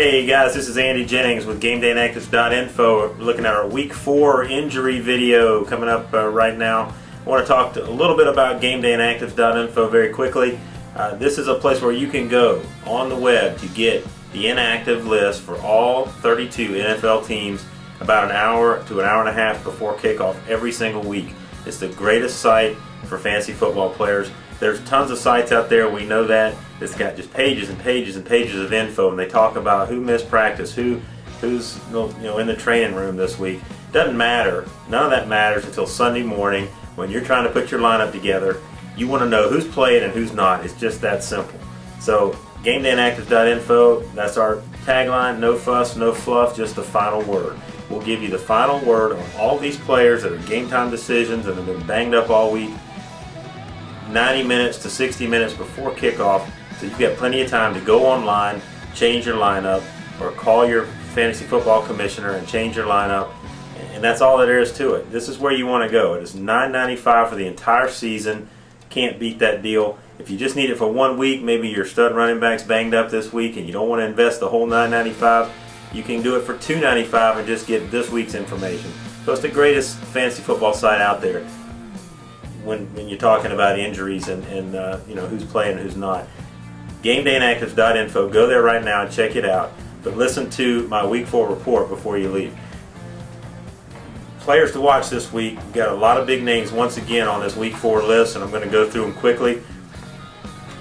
Hey guys, this is Andy Jennings with GameDayInactives.info. We're looking at our Week 4 injury video coming up right now. I want to talk a little bit about GameDayInactives.info very quickly. This is a place where you can go on the web to get the inactive list for all 32 NFL teams about an hour to an hour and a half before kickoff every single week. It's the greatest site for fantasy football players. There's tons of sites out there, we know that. It's got just pages and pages and pages of info, and they talk about who missed practice, who's in the training room this week. Doesn't matter. None of that matters until Sunday morning when you're trying to put your lineup together. You want to know who's playing and who's not. It's just that simple. So GameDayInactives.info, that's our tagline: no fuss, no fluff, just the final word. We'll give you the final word on all these players that are game time decisions and have been banged up all week, 90 minutes to 60 minutes before kickoff, so you've got plenty of time to go online, change your lineup, or call your fantasy football commissioner and change your lineup, and that's all there is to it. This is where you want to go. It is $9.95 for the entire season. Can't beat that deal. If you just need it for 1 week, maybe your stud running back's banged up this week and you don't want to invest the whole $9.95, you can do it for $2.95 and just get this week's information. So it's the greatest fantasy football site out there when you're talking about injuries and who's playing and who's not. GameDayInactives.info. Go there right now and check it out. But listen to my Week 4 report before you leave. Players to watch this week. We've got a lot of big names once again on this Week 4 list, and I'm going to go through them quickly.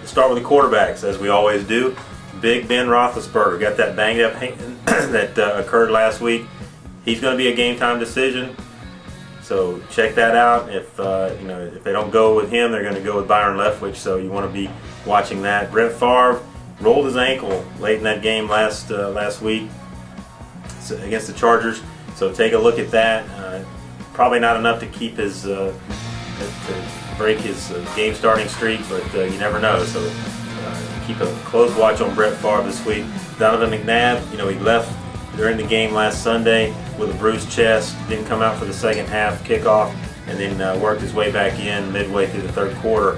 Start with the quarterbacks, as we always do. Big Ben Roethlisberger got that banged up hand that occurred last week. He's going to be a game time decision. So check that out. If they don't go with him, they're going to go with Byron Leftwich. So you want to be watching that. Brett Favre rolled his ankle late in that game last week against the Chargers. So take a look at that. Probably not enough to keep his to break his game starting streak, but you never know. So keep a close watch on Brett Favre this week. Donovan McNabb, he left during the game last Sunday with a bruised chest, didn't come out for the second half kickoff, and then worked his way back in midway through the third quarter.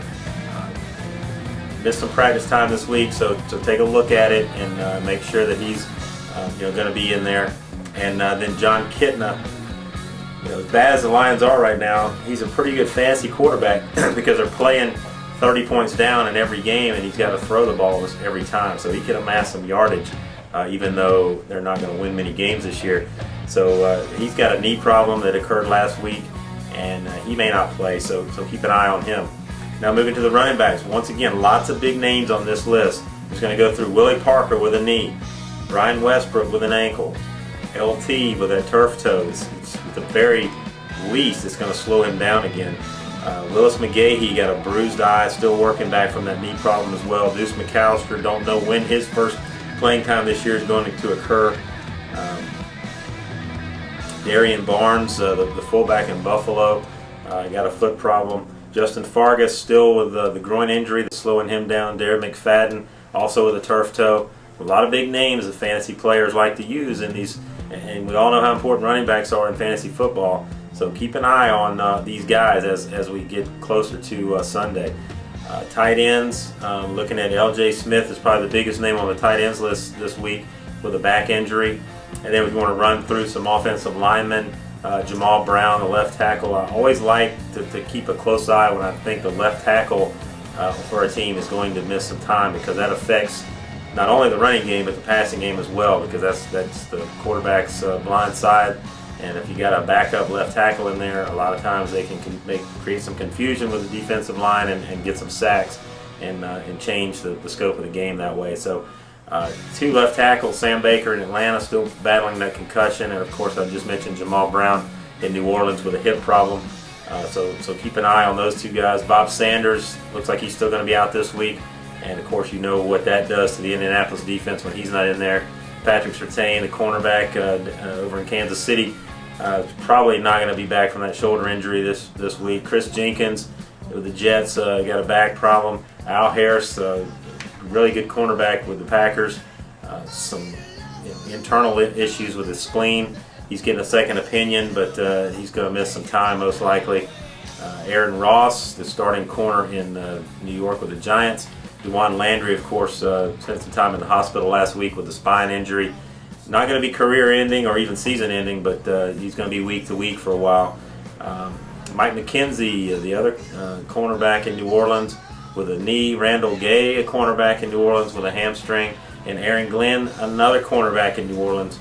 Missed some practice time this week, so take a look at it and make sure that he's going to be in there. And then John Kitna, as bad as the Lions are right now, he's a pretty good fantasy quarterback because they're playing 30 points down in every game, and he's got to throw the ball every time, so he can amass some yardage. Even though they're not going to win many games this year. So he's got a knee problem that occurred last week, and he may not play, so keep an eye on him. Now moving to the running backs. Once again, lots of big names on this list. I'm just going to go through Willie Parker with a knee, Brian Westbrook with an ankle, LT with a turf toe. It's at the very least, it's going to slow him down again. Willis McGahee got a bruised eye, still working back from that knee problem as well. Deuce McAllister, don't know when his first playing time this year is going to occur. Darian Barnes, the fullback in Buffalo, got a foot problem. Justin Fargas still with the groin injury that's slowing him down. Darren McFadden also with a turf toe. A lot of big names that fantasy players like to use in these, and we all know how important running backs are in fantasy football. So keep an eye on these guys as we get closer to Sunday. Tight ends, looking at L.J. Smith is probably the biggest name on the tight ends list this week with a back injury. And then we want to run through some offensive linemen. Jamal Brown, the left tackle. I always like to keep a close eye when I think the left tackle for a team is going to miss some time, because that affects not only the running game but the passing game as well, because that's the quarterback's blind side. And if you got a backup left tackle in there, a lot of times they can create some confusion with the defensive line and get some sacks and change the scope of the game that way. So two left tackles, Sam Baker in Atlanta still battling that concussion, and of course I just mentioned Jamal Brown in New Orleans with a hip problem. So keep an eye on those two guys. Bob Sanders looks like he's still going to be out this week, and of course you know what that does to the Indianapolis defense when he's not in there. Patrick Surtain, the cornerback over in Kansas City, probably not going to be back from that shoulder injury this week. Chris Jenkins with the Jets got a back problem. Al Harris, really good cornerback with the Packers, some internal issues with his spleen. He's getting a second opinion, but he's going to miss some time most likely. Aaron Ross, the starting corner in New York with the Giants, Dewan Landry, of course, spent some time in the hospital last week with a spine injury. Not going to be career-ending or even season-ending, but he's going to be week to week for a while. Mike McKenzie, the other cornerback in New Orleans, with a knee. Randall Gay, a cornerback in New Orleans, with a hamstring. And Aaron Glenn, another cornerback in New Orleans,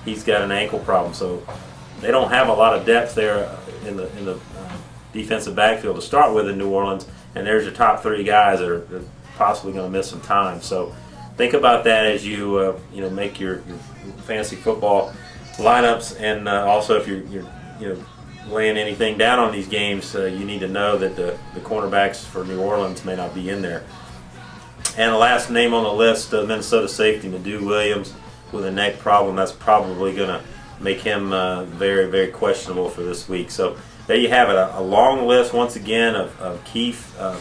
he's got an ankle problem. So they don't have a lot of depth there in the defensive backfield to start with in New Orleans. And there's your top three guys that are possibly going to miss some time. So think about that as you make your fantasy football lineups, and also if you're laying anything down on these games, you need to know that the cornerbacks for New Orleans may not be in there. And the last name on the list, Minnesota safety Nadu Williams, with a neck problem. That's probably going to make him very, very questionable for this week. So there you have it, a long list once again of key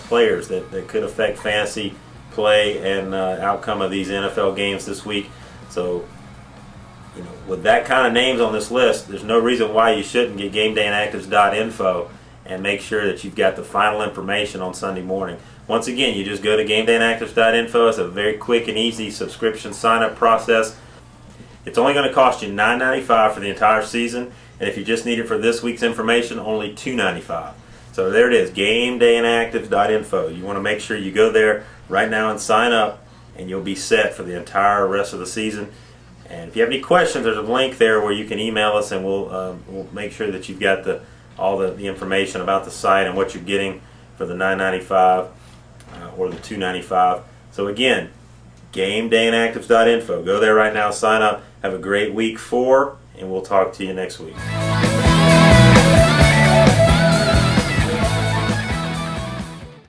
players that could affect fantasy play and outcome of these NFL games this week. So, with that kind of names on this list, there's no reason why you shouldn't get GameDayInActives.info and make sure that you've got the final information on Sunday morning. Once again, you just go to GameDayInActives.info. It's a very quick and easy subscription sign-up process. It's only going to cost you $9.95 for the entire season, and if you just need it for this week's information, only $2.95. So there it is, GameDayInActives.info. You want to make sure you go there right now and sign up, and you'll be set for the entire rest of the season. And if you have any questions, there's a link there where you can email us, and we'll make sure that you've got all the information about the site and what you're getting for the $9.95 or the $2.95. So again, GameDayInActives.info. Go there right now, sign up. Have a great week 4, and we'll talk to you next week.